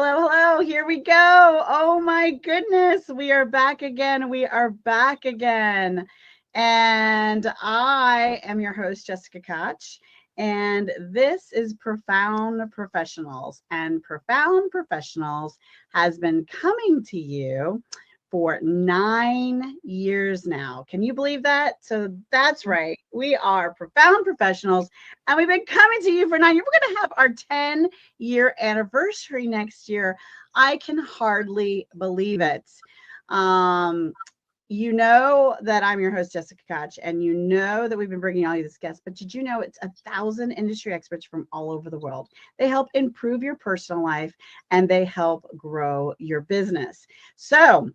hello, hello. Here we go. Oh my goodness. We are back again. We are back again. And I am your host, Jessica Koch. And this is Profound Professionals. And Profound Professionals has been coming to you for 9 years now. Can you believe that? So that's right. We are Profound Professionals, and we've been coming to you for 9 years. We're going to have our 10-year anniversary next year. I can hardly believe it. You know that I'm your host, Jessica Koch, and you know that we've been bringing all these guests, but did you know it's 1,000 industry experts from all over the world? They help improve your personal life, and they help grow your business. So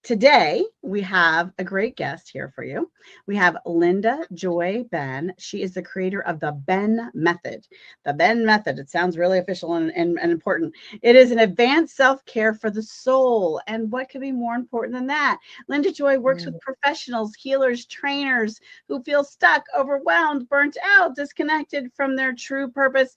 today, we have a great guest here for you. We have Linda Joy Benn. She is the creator of the BENN Method. The BENN Method, it sounds really official and important. It is an advanced self-care for the soul. And what could be more important than that? Linda Joy works with professionals, healers, trainers who feel stuck, overwhelmed, burnt out, disconnected from their true purpose.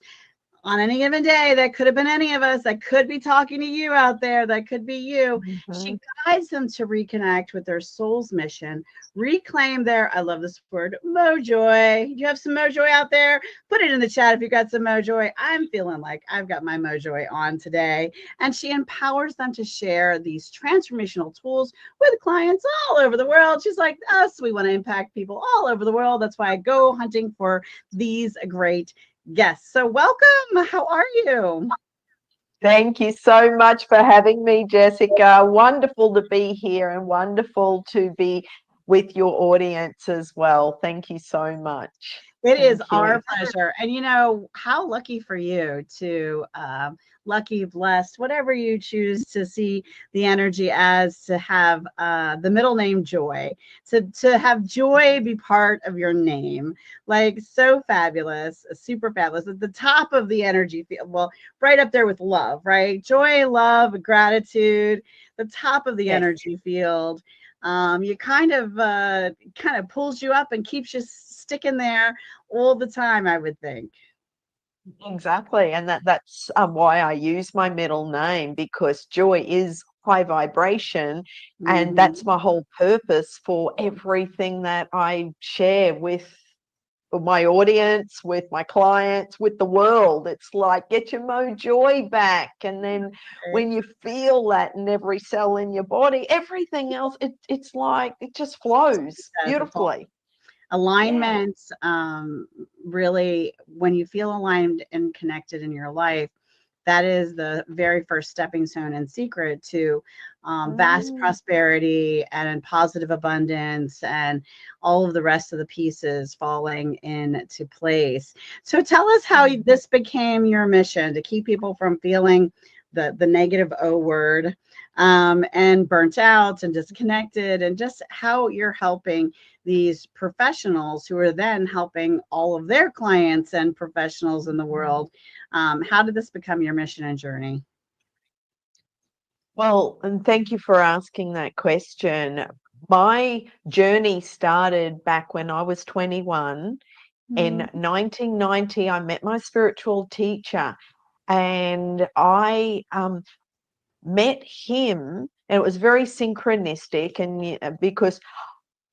On any given day, that could have been any of us. That could be talking to you out there. That could be you. She guides them to reconnect with their soul's mission, reclaim their, I love this word, mojoy. You have some mojoy out there? Put it in the chat if you got some mojoy. I'm feeling like I've got my mojoy on today. And she empowers them to share these transformational tools with clients all over the world. She's like us. We want to impact people all over the world. That's why I go hunting for these great guests. So welcome. How are you? Thank you so much for having me, Jessica. Wonderful to be here and wonderful to be with your audience as well. Thank you so much. It is our pleasure. And you know, how lucky for you to, lucky, blessed, whatever you choose to see the energy as, to have the middle name Joy, to have joy be part of your name. Like, so fabulous, super fabulous. At the top of the energy field, well, right up there with love, right? Joy, love, gratitude, the top of the energy field. You kind of pulls you up and keeps you sticking there all the time, I would think. Exactly. And that's why I use my middle name, because joy is high vibration. And that's my whole purpose for everything that I share with my audience, with my clients, with the world. It's like, get your mojoy back. And then when you feel that in every cell in your body, everything else, it's like it just flows beautifully. Alignment, really, when you feel aligned and connected in your life, that is the very first stepping stone and secret to vast prosperity and positive abundance and all of the rest of the pieces falling into place. So tell us how this became your mission, to keep people from feeling the negative O word, and burnt out and disconnected, and just how you're helping these professionals who are then helping all of their clients and professionals in the world. How did this become your mission and journey? Well, and thank you for asking that question. My journey started back when I was 21. In 1990, I met my spiritual teacher, and I met him, and it was very synchronistic. And because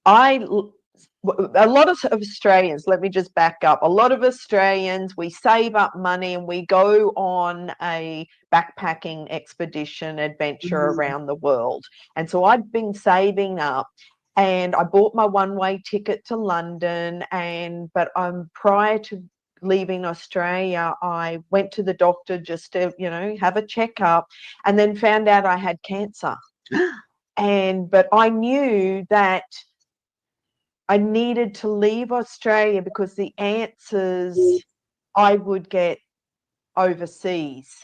a lot of Australians, let me just back up. A lot of Australians, we save up money and we go on a backpacking expedition adventure around the world. And so I'd been saving up, and I bought my one-way ticket to London. But prior to leaving Australia, I went to the doctor just to, have a checkup, and then found out I had cancer. But I knew that I needed to leave Australia because the answers I would get overseas.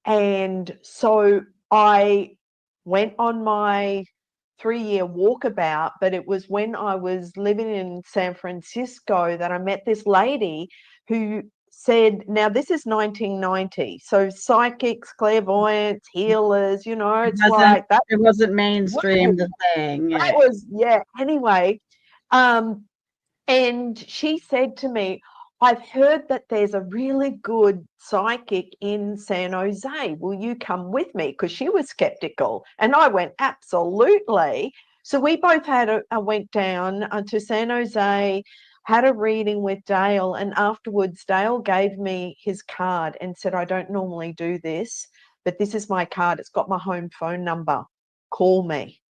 And so I went on my 3-year walkabout, but it was when I was living in San Francisco that I met this lady who said, now this is 1990, so psychics, clairvoyants, healers, it's like that. It wasn't mainstream, the thing. Yeah. That was, anyway. And she said to me, I've heard that there's a really good psychic in San Jose. Will you come with me? Because she was skeptical. And I went, absolutely. So we both went down to San Jose, had a reading with Dale. And afterwards, Dale gave me his card and said, I don't normally do this, but this is my card. It's got my home phone number. Call me.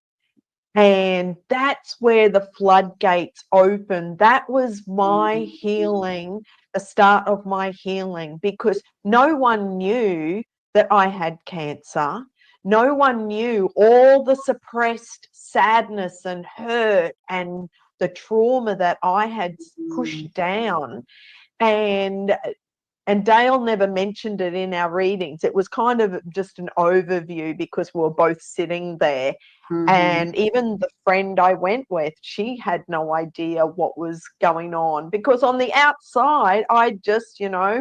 And that's where the floodgates opened. That was my healing, the start of my healing, because no one knew that I had cancer. No one knew all the suppressed sadness and hurt and the trauma that I had pushed down. And Dale never mentioned it in our readings. It was kind of just an overview because we were both sitting there. And even the friend I went with, she had no idea what was going on, because on the outside, I just,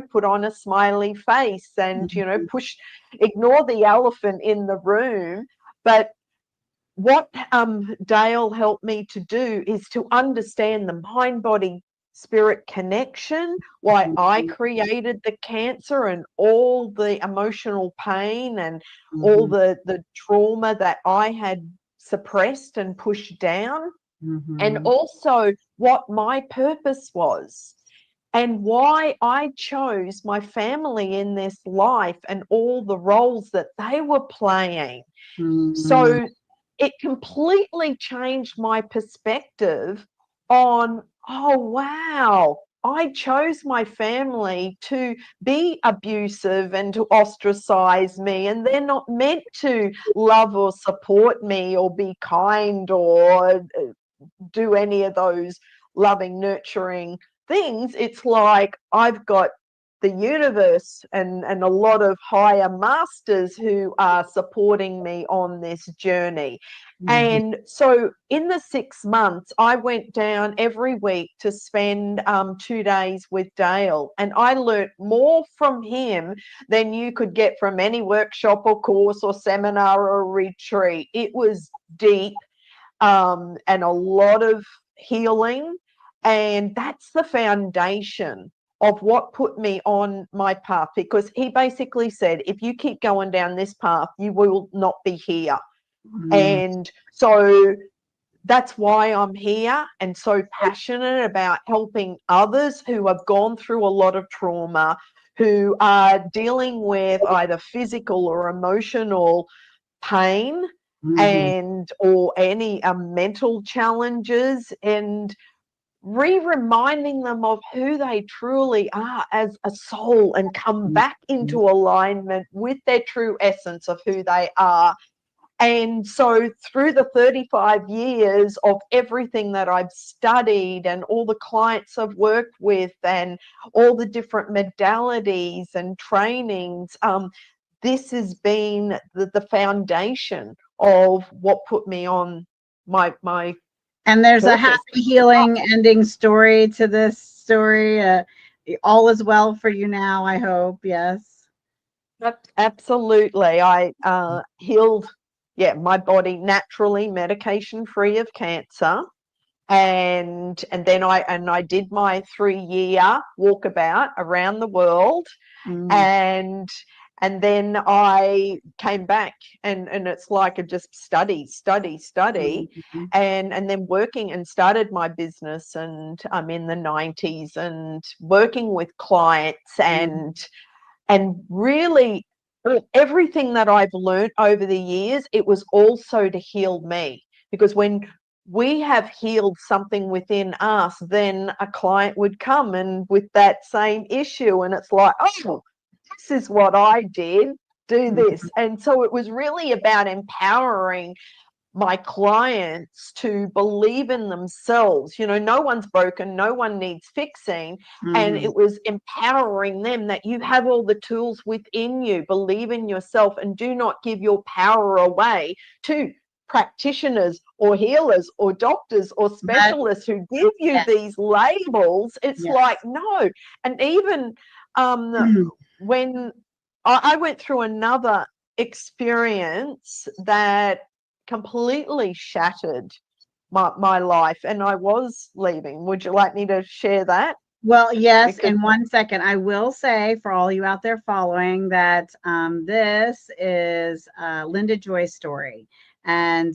put on a smiley face and, ignore the elephant in the room. But what Dale helped me to do is to understand the mind, body, spirit connection, why I created the cancer and all the emotional pain and all the trauma that I had suppressed and pushed down, and also what my purpose was and why I chose my family in this life and all the roles that they were playing. So it completely changed my perspective on, oh, wow, I chose my family to be abusive and to ostracize me, and they're not meant to love or support me or be kind or do any of those loving, nurturing things. It's like I've got the universe and a lot of higher masters who are supporting me on this journey. And so in the 6 months, I went down every week to spend 2 days with Dale. And I learnt more from him than you could get from any workshop or course or seminar or retreat. It was deep and a lot of healing. And that's the foundation of what put me on my path, because he basically said, if you keep going down this path, you will not be here. And so that's why I'm here and so passionate about helping others who have gone through a lot of trauma, who are dealing with either physical or emotional pain and or any mental challenges, and reminding them of who they truly are as a soul and come back into alignment with their true essence of who they are. And so through the 35 years of everything that I've studied and all the clients I've worked with and all the different modalities and trainings, this has been the foundation of what put me on my And there's purpose. a happy, healing ending story to this story. All is well for you now, I hope. Yes. Absolutely. I healed, my body naturally, medication free of cancer. And then I did my 3-year walkabout around the world. And then I came back and it's like I just study, and then working and started my business, and I'm in the 90s and working with clients and really everything that I've learned over the years, it was also to heal me, because when we have healed something within us, then a client would come and with that same issue, and it's like, oh, this is what I did, do this. And so it was really about empowering my clients to believe in themselves. No one's broken, no one needs fixing. And it was empowering them that you have all the tools within you, believe in yourself, and do not give your power away to practitioners or healers or doctors or specialists who give you these labels. It's like, no. And even when I went through another experience that completely shattered my life, and I was leaving. Would you like me to share that? Well, yes, Because in 1 second, I will say for all you out there following that this is Linda Joy's story. And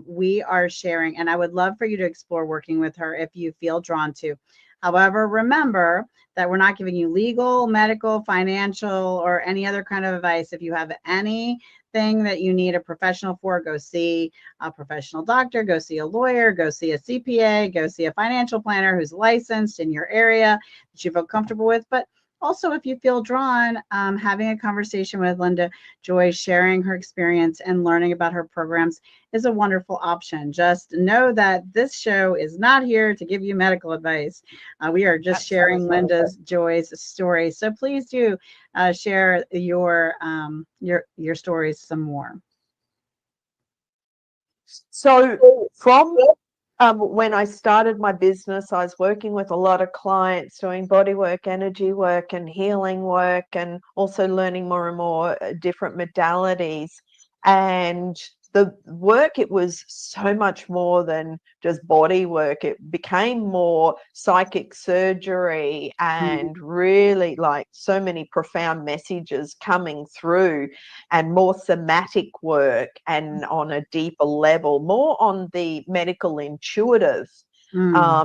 we are sharing, and I would love for you to explore working with her if you feel drawn to. However, remember that we're not giving you legal, medical, financial, or any other kind of advice. If you have anything that you need a professional for, go see a professional doctor, go see a lawyer, go see a CPA, go see a financial planner who's licensed in your area that you feel comfortable with. But also, if you feel drawn, having a conversation with Linda Joy, sharing her experience and learning about her programs is a wonderful option. Just know that this show is not here to give you medical advice. We are just sharing absolutely. Linda Joy's story. So please do share your stories some more. So from when I started my business, I was working with a lot of clients doing body work, energy work, and healing work, and also learning more and more different modalities. And the work, it was so much more than just body work. It became more psychic surgery and really like so many profound messages coming through, and more somatic work, and on a deeper level, more on the medical intuitive,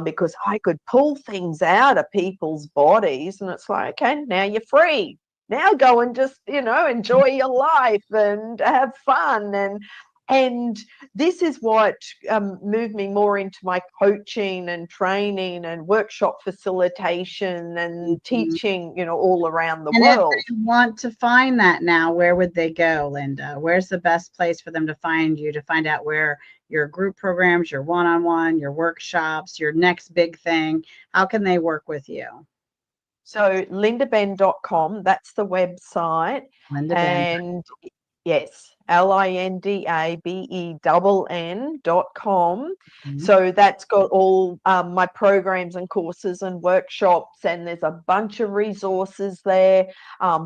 because I could pull things out of people's bodies, and it's like, okay, now you're free. Now go and just, enjoy your life and have fun. And this is what moved me more into my coaching and training and workshop facilitation and teaching, all around the And if world. they want to find that now, where would they go, Linda? Where's the best place for them to find you, to find out where your group programs, your one-on-one, your workshops, your next big thing, how can they work with you? So lindabenn.com, that's the website. Linda Benn. And yes, lindabenn.com. Mhm. So that's got all my programs and courses and workshops, and there's a bunch of resources there,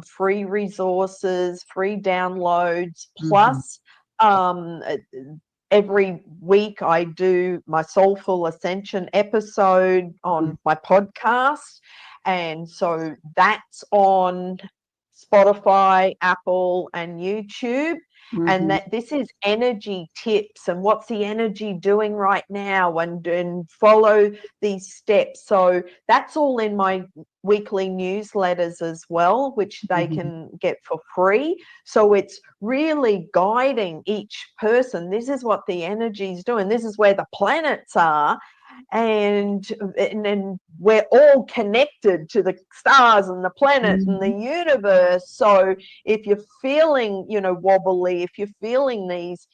free resources, free downloads, Mhm. plus every week I do my Soulful Ascension episode on my podcast. And so that's on Spotify, Apple, and YouTube. And Mhm. that this is energy tips and what's the energy doing right now, and follow these steps. So that's all in my weekly newsletters as well, which they Mhm. can get for free. So it's really guiding each person. This is what the energy is doing. This is where the planets are, and we're all connected to the stars and the planets and the Mhm. universe. So if you're feeling, wobbly, if you're feeling these,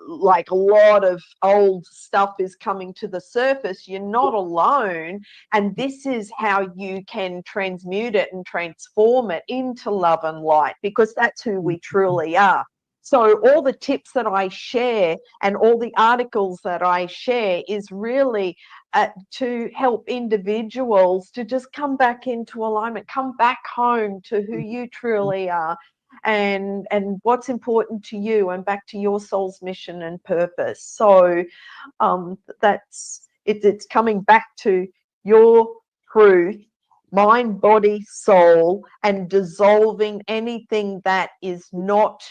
like a lot of old stuff is coming to the surface, you're not alone. And this is how you can transmute it and transform it into love and light, because that's who we truly are. So all the tips that I share and all the articles that I share is really to help individuals to just come back into alignment, come back home to who you truly are, and what's important to you, and back to your soul's mission and purpose. So that's it, it's coming back to your truth, mind, body, soul, and dissolving anything that is not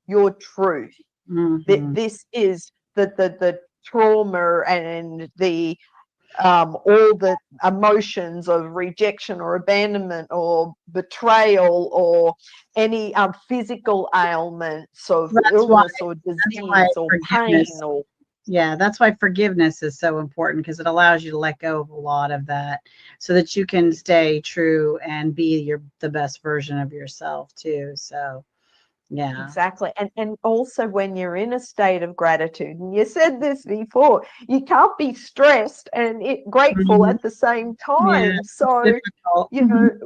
your truth. Mhm. This is the trauma and the all the emotions of rejection or abandonment or betrayal or any physical ailments of That's why illness or that's why disease or pain forgiveness. or Yeah, that's why forgiveness is so important, because it allows you to let go of a lot of that so that you can stay true and be the best version of yourself too. So, yeah. exactly. And also when you're in a state of gratitude, and you said this before, you can't be stressed and grateful Mhm. at the same Yeah, time. it's So, difficult. Mhm.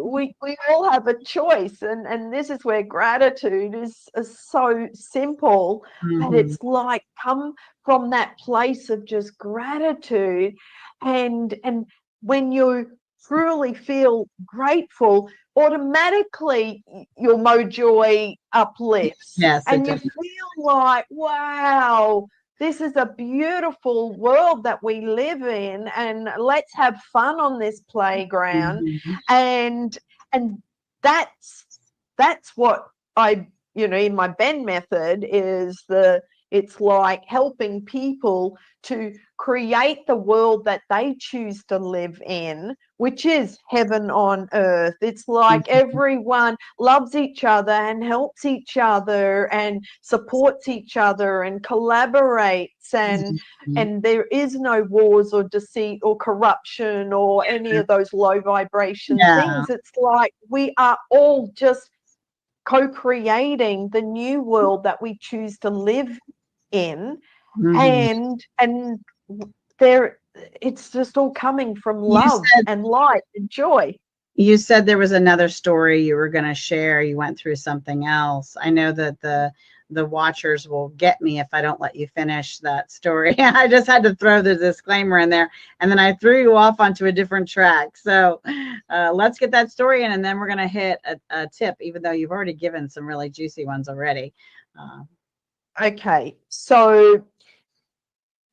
we all have a choice, and this is where gratitude is so simple, but Mhm. it's like come from that place of just gratitude, and when you truly feel grateful, automatically your mojoy uplifts, Yes, it and you does. feel like, wow, this is a beautiful world that we live in, and let's have fun on this playground. And that's what I, in my BENN method is it's like helping people to create the world that they choose to live in, which is heaven on earth. It's like everyone loves each other and helps each other and supports each other and collaborates, and there is no wars or deceit or corruption or any of those low vibration things. It's like we are all just co-creating the new world that we choose to live in. And there, it's just all coming from love and light and joy. You said there was another story you were going to share. You went through something else. I know that the watchers will get me if I don't let you finish that story. I just had to throw the disclaimer in there, and then I threw you off onto a different track. So let's get that story in, and then we're going to hit a tip, even though you've already given some really juicy ones already. Okay, so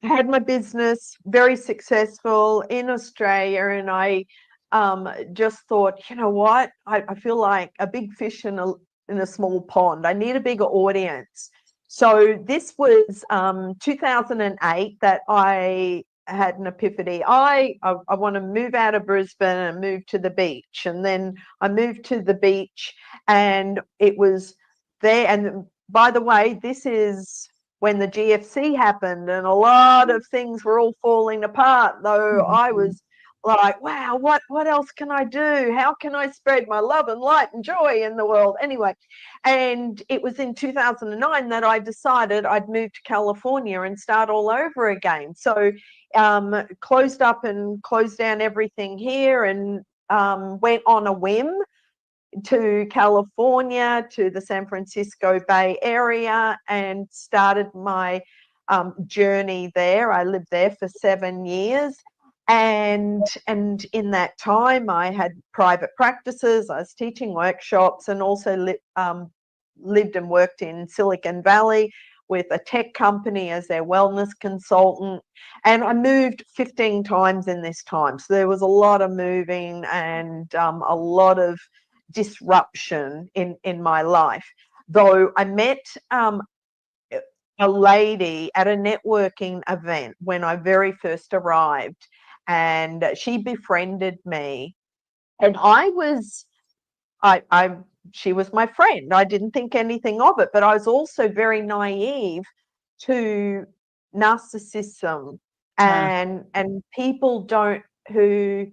I had my business, very successful in Australia, and I just thought, you know what, I feel like a big fish in a small pond. I need a bigger audience. So this was 2008 that I had an epiphany. I want to move out of Brisbane and move to the beach. And then I moved to the beach, and it was there. And by the way, this is when the GFC happened and a lot of things were all falling apart, though I was like, wow, what else can I do? How can I spread my love and light and joy in the world? Anyway, and it was in 2009 that I decided I'd move to California and start all over again. So closed up and closed down everything here, and went on a whim to California, to the San Francisco Bay Area, and started my journey there. I lived there for 7 years. And in that time, I had private practices. I was teaching workshops, and also lived and worked in Silicon Valley with a tech company as their wellness consultant. And I moved 15 times in this time. So there was a lot of moving and a lot of disruption in my life. Though I met a lady at a networking event when I very first arrived, and she befriended me, and she was my friend. I didn't think anything of it, but I was also very naive to narcissism and people who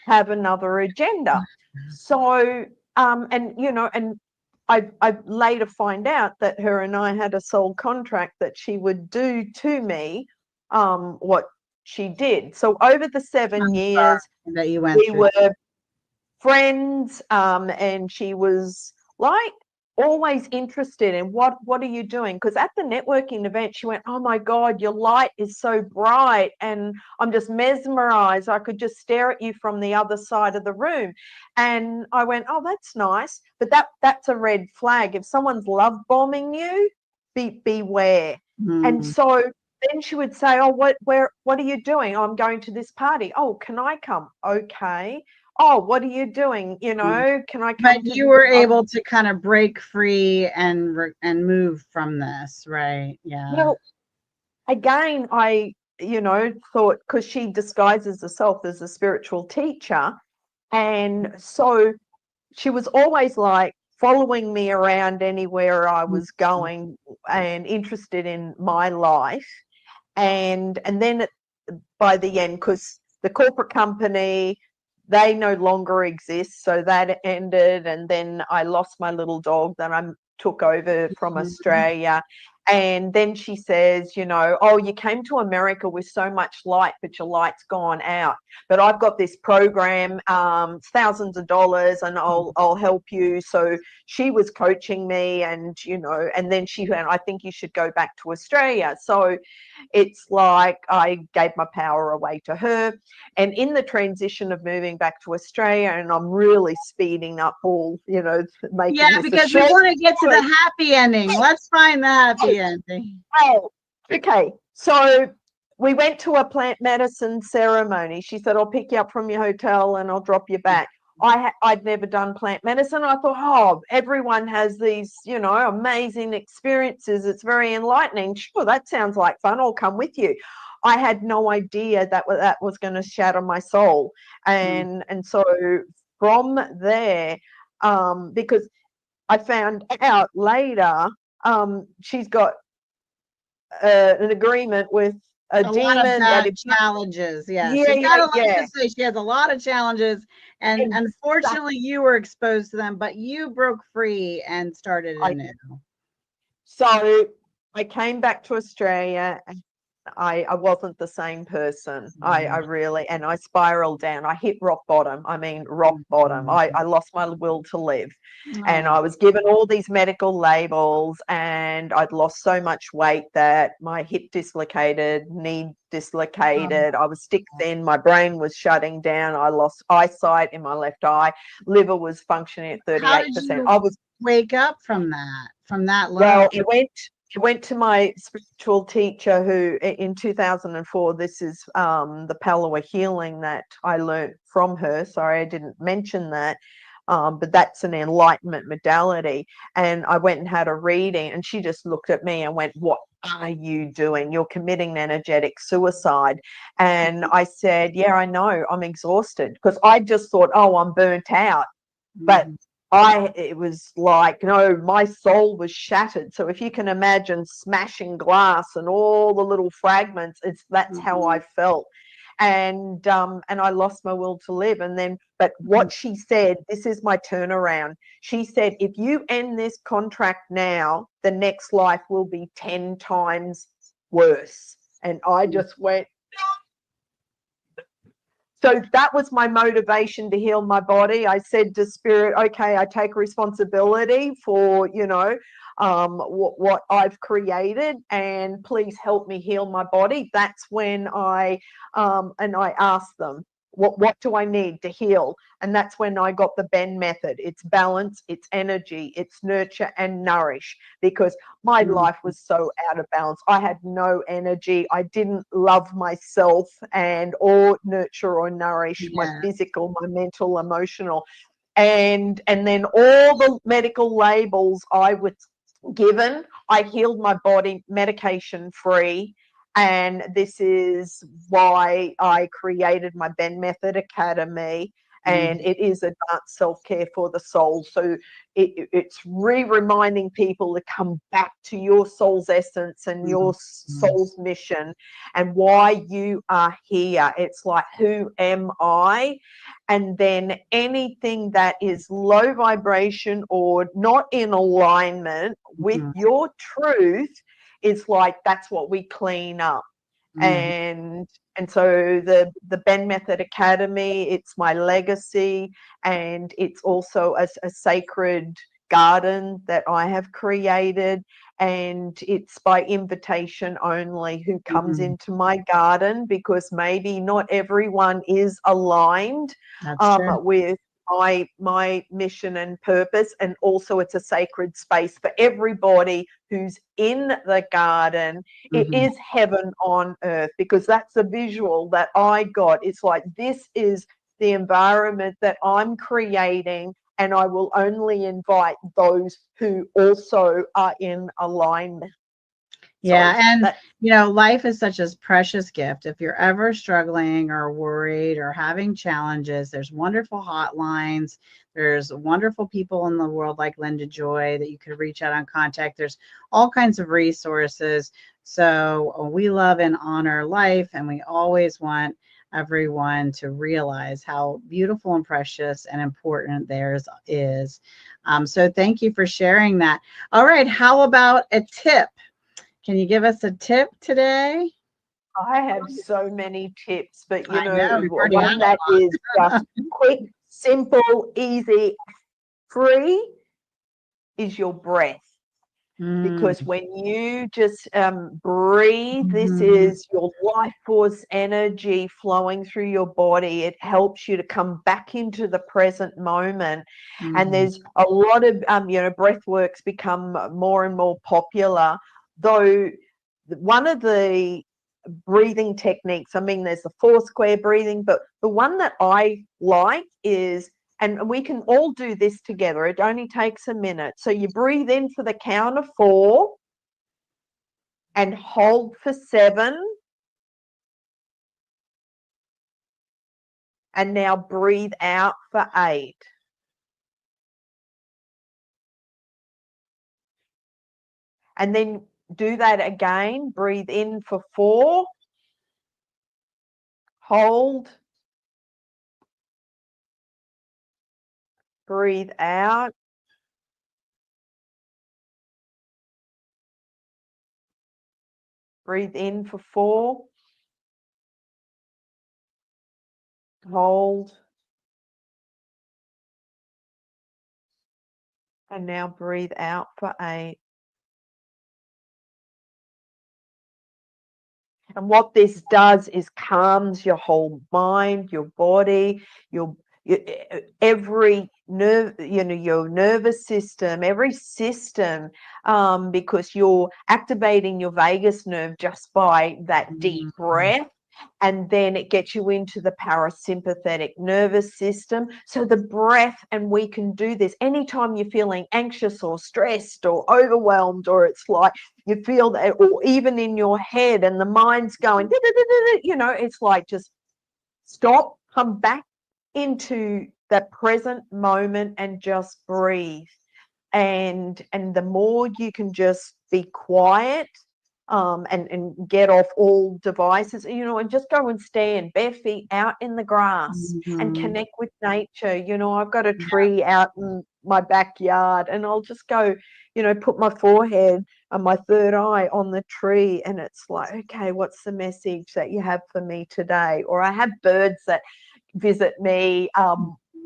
have another agenda. So and I later find out that her and I had a soul contract that she would do to me what she did. So over the 7 years that you went we through, were friends, and she was like always interested in what are you doing, because at the networking event she went, oh my God, your light is so bright and I'm just mesmerized. I could just stare at you from the other side of the room. And I went, oh, that's nice, but that's a red flag. If someone's love bombing you, beware. And so then she would say, oh, what are you doing? Oh, I'm going to this party. Oh, can I come? Okay. Oh, what are you doing? Can I come? But you were able to kind of break free and move from this, right? Yeah. Well, again, I thought, because she disguises herself as a spiritual teacher, and so she was always like following me around anywhere I was going and interested in my life. And then by the end, because the corporate company, they no longer exist, so that ended. And then I lost my little dog that I took over from Australia. And then she says, oh, you came to America with so much light, but your light's gone out. But I've got this program, thousands of dollars, and I'll help you. So she was coaching me, and and then she went, I think you should go back to Australia. So it's like I gave my power away to her. And in the transition of moving back to Australia, and I'm really speeding up all, making this because we want to get to the happy ending. Let's find the happy ending. Oh, okay. So we went to a plant medicine ceremony. She said, I'll pick you up from your hotel and I'll drop you back. I'd never done plant medicine. I thought, oh, everyone has these, you know, amazing experiences. It's very enlightening. Sure, that sounds like fun. I'll come with you. I had no idea that was going to shatter my soul. And so from there, because I found out later, she's got an agreement with a lot of demon bad that challenges. Yeah, yeah, she's got a lot yeah. to say. She has a lot of challenges, and Exactly. unfortunately, you were exposed to them. But you broke free and started anew. So I came back to Australia. I wasn't the same person. I really, and I spiraled down. I hit rock bottom. I mean, rock bottom. I lost my will to live. And I was given all these medical labels, and I'd lost so much weight that my hip dislocated, knee dislocated. I was stick thin. My brain was shutting down. I lost eyesight in my left eye. Liver was functioning at 38%. How did you I was wake up from that? From that low? well, it went to my spiritual teacher who in 2004, this is the Palawa healing that I learned from her. Sorry, I didn't mention that. But that's an enlightenment modality. And I went and had a reading, and she just looked at me and went, what are you doing? You're committing energetic suicide. And I said, yeah, I know, I'm exhausted, because I just thought, oh, I'm burnt out. But it was like, no, my soul was shattered. So if you can imagine smashing glass and all the little fragments, that's how I felt. And I lost my will to live. And then, but what she said, this is my turnaround. She said, if you end this contract now, the next life will be 10 times worse. And I just went, so that was my motivation to heal my body. I said to spirit, okay, I take responsibility for, you know, what I've created, and please help me heal my body. That's when I asked them, what do I need to heal? And that's when I got the BENN method. It's balance, it's energy, it's nurture and nourish, because my life was so out of balance. I had no energy. I didn't love myself or nurture or nourish my physical, my mental, emotional. And then all the medical labels I was given, I healed my body medication free. And this is why I created my BENN Method Academy. And it is advanced self-care for the soul. So it's reminding people to come back to your soul's essence and your soul's mission and why you are here. It's like, who am I? And then anything that is low vibration or not in alignment with your truth, is like, that's what we clean up. And so the BENN Method Academy, it's my legacy, and it's also a sacred garden that I have created, and it's by invitation only who comes into my garden, because maybe not everyone is aligned with my mission and purpose. And also it's a sacred space for everybody who's in the garden. It is heaven on earth, because that's the visual that I got. It's like, this is the environment that I'm creating, and I will only invite those who also are in alignment. Yeah, and you know, life is such a precious gift. If you're ever struggling or worried or having challenges, there's wonderful hotlines. There's wonderful people in the world like Linda Joy that you could reach out and contact. There's all kinds of resources. So we love and honor life, and we always want everyone to realize how beautiful and precious and important theirs is. So thank you for sharing that. All right, how about a tip? Can you give us a tip today? I have so many tips, but you know one that is just quick, simple, easy, free is your breath. Because when you just breathe, this is your life force energy flowing through your body. It helps you to come back into the present moment. And there's a lot of, breath works become more and more popular, though one of the breathing techniques, I mean, there's the 4 square breathing, but the one that I like is, and we can all do this together, it only takes a minute. So you breathe in for the count of 4 and hold for 7. And now breathe out for 8. And then do that again. Breathe in for 4. Hold. Breathe out. Breathe in for 4. Hold. And now breathe out for 8. And what this does is calms your whole mind, your body, your every nerve, your nervous system, every system, because you're activating your vagus nerve just by that deep breath. And then it gets you into the parasympathetic nervous system. So the breath, and we can do this anytime you're feeling anxious or stressed or overwhelmed, or it's like you feel that, or even in your head and the mind's going, it's like just stop, come back into that present moment and just breathe. And the more you can just be quiet, and get off all devices, and just go and stand bare feet out in the grass and connect with nature. I've got a tree out in my backyard, and I'll just go, put my forehead and my third eye on the tree, and it's like, okay, what's the message that you have for me today? Or I have birds that visit me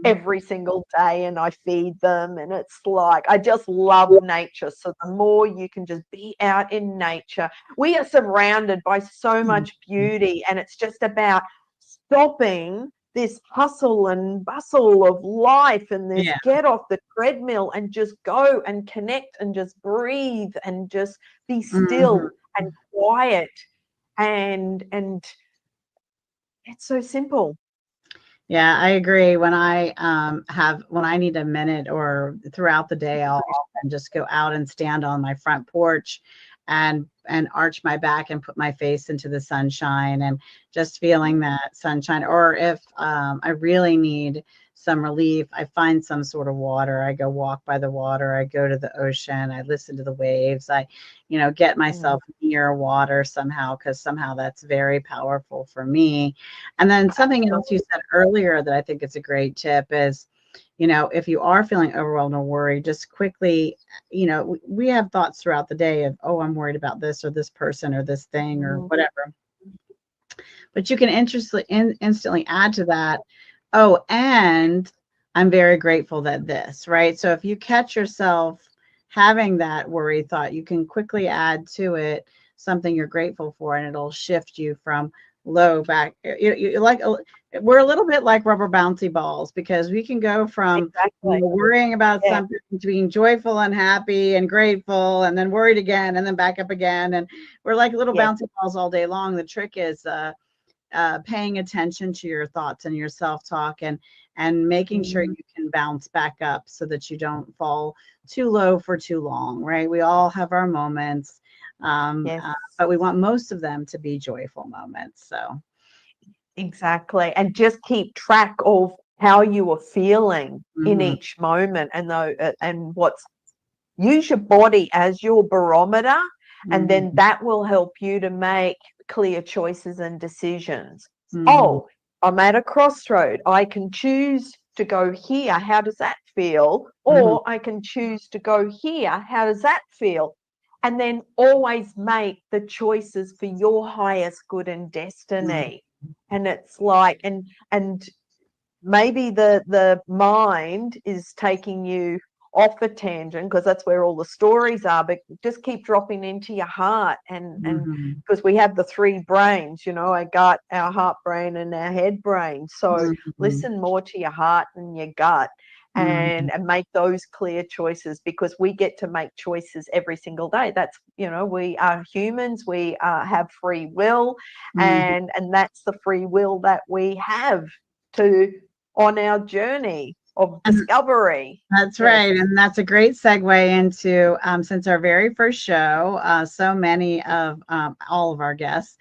every single day, and I feed them, and it's like, I just love nature. So the more you can just be out in nature, we are surrounded by so much beauty, and it's just about stopping this hustle and bustle of life and this get off the treadmill and just go and connect and just breathe and just be still and quiet, and it's so simple. Yeah, I agree. When I need a minute or throughout the day, I'll often just go out and stand on my front porch and arch my back and put my face into the sunshine and just feeling that sunshine. Or if I really need some relief, I find some sort of water. I go walk by the water. I go to the ocean. I listen to the waves. I, get myself near water somehow, because somehow that's very powerful for me. And then something else you said earlier that I think is a great tip is, if you are feeling overwhelmed or worried, just quickly, we have thoughts throughout the day of, oh, I'm worried about this or this person or this thing or whatever. But you can instantly add to that, oh, and I'm very grateful that this, right? So if you catch yourself having that worry thought, you can quickly add to it something you're grateful for, and it'll shift you from low back. We're a little bit like rubber bouncy balls, because we can go from worrying about something to being joyful and happy and grateful, and then worried again, and then back up again. And we're like little bouncy balls all day long. The trick is paying attention to your thoughts and your self-talk, and making sure you can bounce back up so that you don't fall too low for too long, right? We all have our moments, but we want most of them to be joyful moments. So exactly. And just keep track of how you are feeling in each moment, and use your body as your barometer, and then that will help you to make clear choices and decisions. Oh, I'm at a crossroad. I can choose to go here. How does that feel? Or I can choose to go here. How does that feel? And then always make the choices for your highest good and destiny. And it's like, and maybe the mind is taking you off a tangent, because that's where all the stories are, but just keep dropping into your heart, and because we have the 3 brains, our gut, our heart brain, and our head brain. So listen more to your heart and your gut, and make those clear choices, because we get to make choices every single day. That's, we are humans, we have free will, and that's the free will that we have to on our journey of discovery. That's right. And that's a great segue into, since our very first show, so many of all of our guests,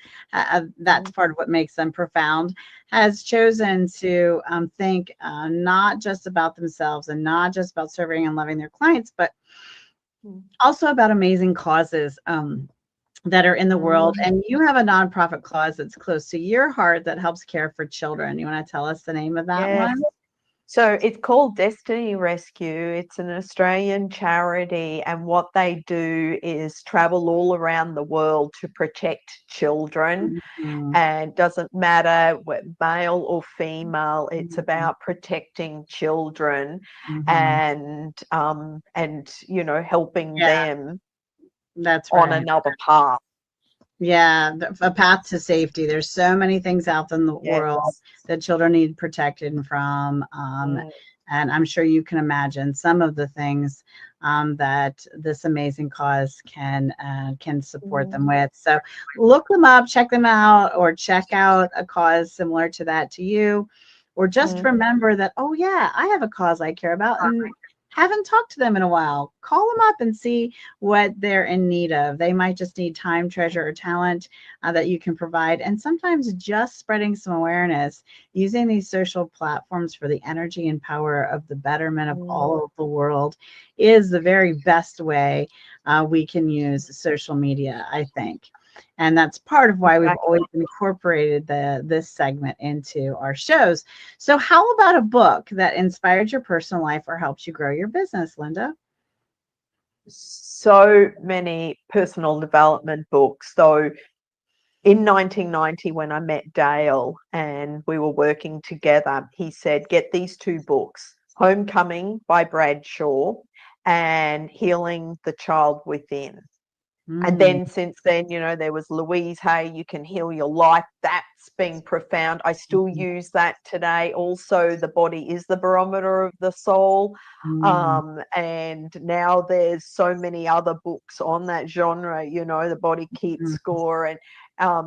that's part of what makes them profound, has chosen to think not just about themselves and not just about serving and loving their clients, but also about amazing causes that are in the world. And you have a nonprofit cause that's close to your heart that helps care for children. You want to tell us the name of that one? So it's called Destiny Rescue. It's an Australian charity, and what they do is travel all around the world to protect children. And doesn't matter what male or female, it's about protecting children and helping them on another path. Yeah, a path to safety. There's so many things out in the world that children need protected from. And I'm sure you can imagine some of the things that this amazing cause can support them with. So look them up, check them out, or check out a cause similar to that to you, or just remember that, oh yeah, I have a cause I care about and haven't talked to them in a while. Call them up and see what they're in need of. They might just need time, treasure, or talent that you can provide. And sometimes just spreading some awareness, using these social platforms for the energy and power of the betterment of all of the world is the very best way we can use social media, I think. And that's part of why we've always incorporated this segment into our shows. So how about a book that inspired your personal life or helps you grow your business, Linda? So many personal development books. So in 1990, when I met Dale and we were working together, he said, get these two books, Homecoming by Bradshaw and Healing the Child Within. And then since then, there was Louise Hay, You Can Heal Your Life. That's been profound. I still use that today. Also, The Body is the Barometer of the Soul. And now there's so many other books on that genre, The Body Keeps Score and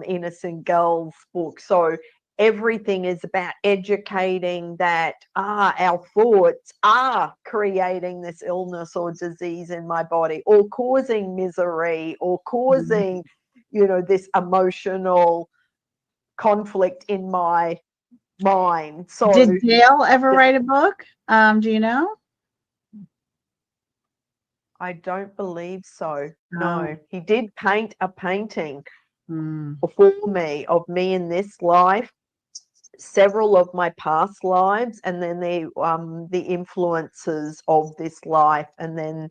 Innocent Girls book. So everything is about educating that our thoughts are creating this illness or disease in my body, or causing misery, or causing, this emotional conflict in my mind. So did Dale ever write a book? Do you know? I don't believe so. No, he did paint a painting before me of me in this life, several of my past lives, and then the influences of this life, and then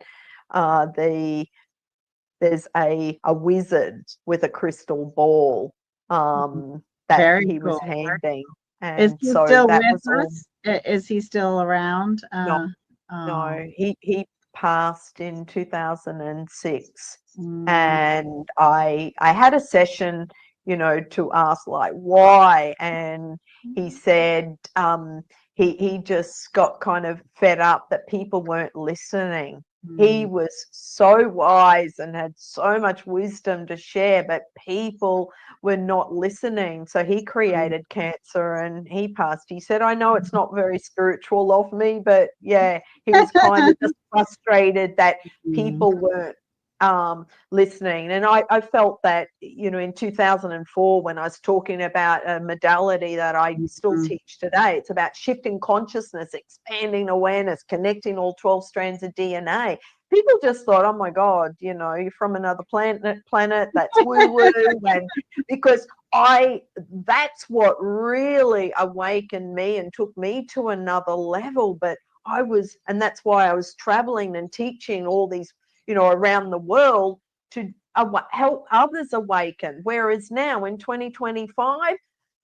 there's a wizard with a crystal ball that Very he was cool. handing. And is he so still that with was us? Is he still around? No, he passed in 2006. And I had a session, to ask like why, and he said he just got kind of fed up that people weren't listening. He was so wise and had so much wisdom to share, but people were not listening. So he created cancer and he passed. He said, I know it's not very spiritual of me, but yeah, he was kind of just frustrated that people weren't listening. And I felt that, in 2004, when I was talking about a modality that I still teach today, it's about shifting consciousness, expanding awareness, connecting all 12 strands of DNA. People just thought, oh my God, you're from another planet, that's woo-woo. And because that's what really awakened me and took me to another level. But and that's why I was traveling and teaching all these, around the world to help others awaken. Whereas now in 2025,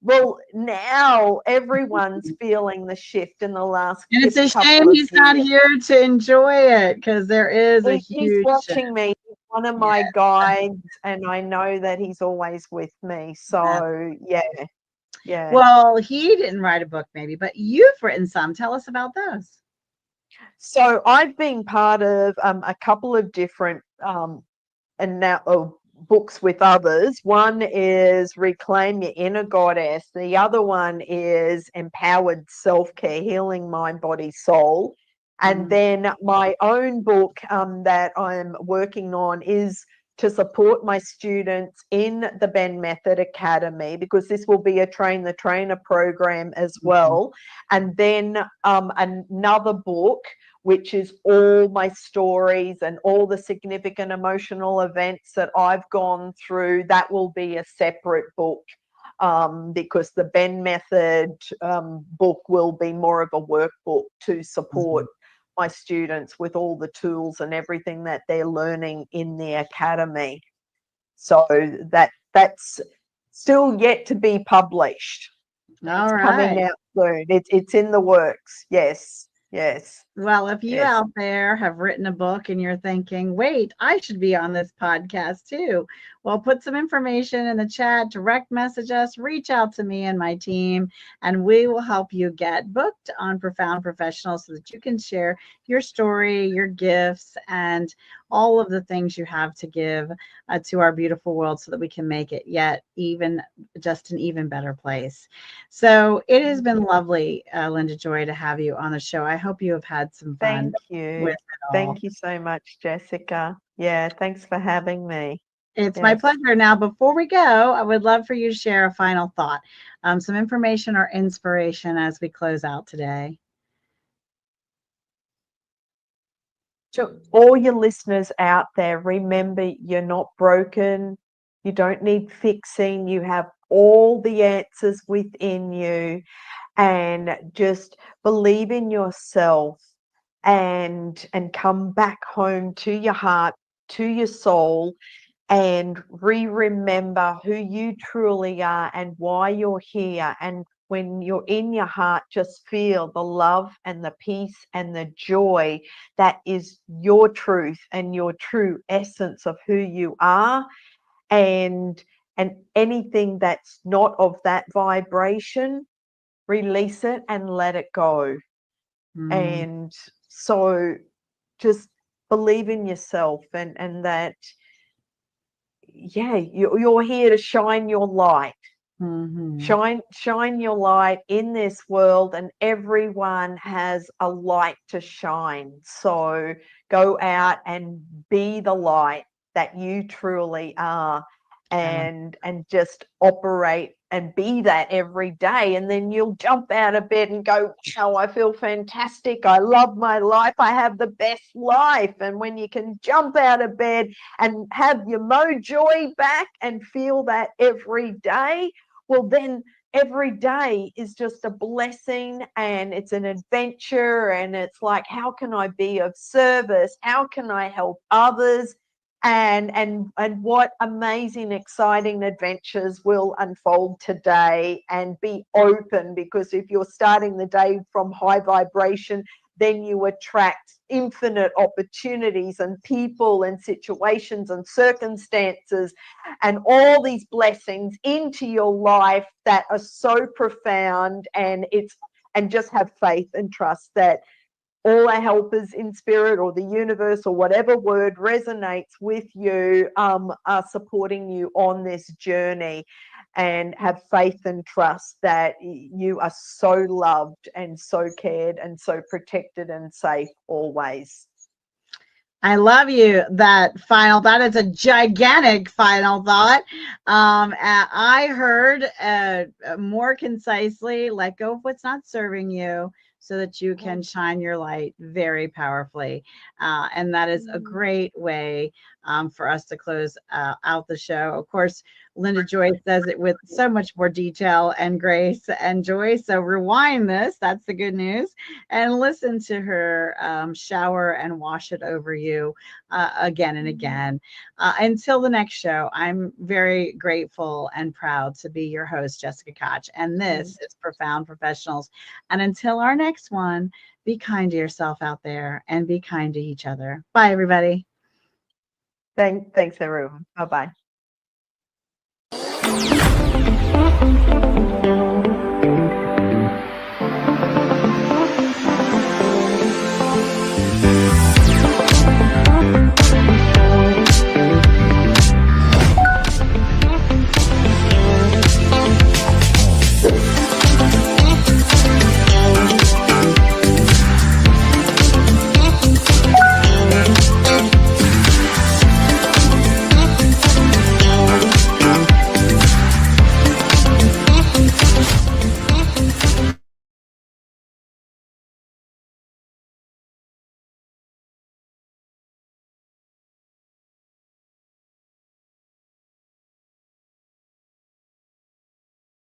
well, now everyone's feeling the shift in the last. And it's a shame he's not here to enjoy it, because there is a huge. He's watching me. He's one of my guides, and I know that he's always with me. So yeah. Well, he didn't write a book, maybe, but you've written some. Tell us about those. So I've been part of a couple of different and now books with others. One is Reclaim Your Inner Goddess. The other one is Empowered Self-Care, Healing Mind, Body, Soul. And then my own book that I'm working on is to support my students in the BENN Method Academy, because this will be a Train the Trainer program as well. And then another book, which is all my stories and all the significant emotional events that I've gone through. That will be a separate book, because the BENN Method book will be more of a workbook to support my students with all the tools and everything that they're learning in the academy. So that's still yet to be published. All It's right. coming out soon. It's in the works. Yes. Well, if you Yes. out there have written a book and you're thinking, wait, I should be on this podcast too, well, put some information in the chat, direct message us, reach out to me and my team, and we will help you get booked on Profound Professional so that you can share your story, your gifts, and all of the things you have to give to our beautiful world so that we can make it yet just an even better place. So it has been lovely, Linda Joy, to have you on the show. I hope you have had some fun. Thank you. With it all. Thank you so much, Jessica. Yeah, thanks for having me. It's my pleasure. Now, before we go, I would love for you to share a final thought, some information or inspiration as we close out today. To all your listeners out there, remember, you're not broken. You don't need fixing. You have all the answers within you, and just believe in yourself and come back home to your heart, to your soul, and remember who you truly are and why you're here. And when you're in your heart, just feel the love and the peace and the joy that is your truth and your true essence of who you are. And anything that's not of that vibration, release it and let it go. And so just believe in yourself, and that, yeah, you're here to shine your light. Shine your light in this world, and everyone has a light to shine. So go out and be the light that you truly are, and just operate and be that every day. And then you'll jump out of bed and go, wow, I feel fantastic. I love my life. I have the best life. And when you can jump out of bed and have your mojo back and feel that every day, well, then every day is just a blessing, and it's an adventure. And it's like, how can I be of service? How can I help others? And what amazing, exciting adventures will unfold today. And be open, because if you're starting the day from high vibration, then you attract infinite opportunities and people and situations and circumstances and all these blessings into your life that are so profound. And just have faith and trust that all our helpers in spirit, or the universe, or whatever word resonates with you, are supporting you on this journey. And have faith and trust that you are so loved and so cared and so protected and safe always. I love you. That is a gigantic final thought. I heard more concisely, let go of what's not serving you so that you can shine your light very powerfully. And that is a great way for us to close out the show. Of course, Linda Joy says it with so much more detail and grace and joy. So rewind this. That's the good news. And listen to her shower and wash it over you again and again. Until the next show, I'm very grateful and proud to be your host, Jessica Koch. And this is Profound Professionals. And until our next one, be kind to yourself out there and be kind to each other. Bye, everybody. Thanks, everyone. Bye-bye.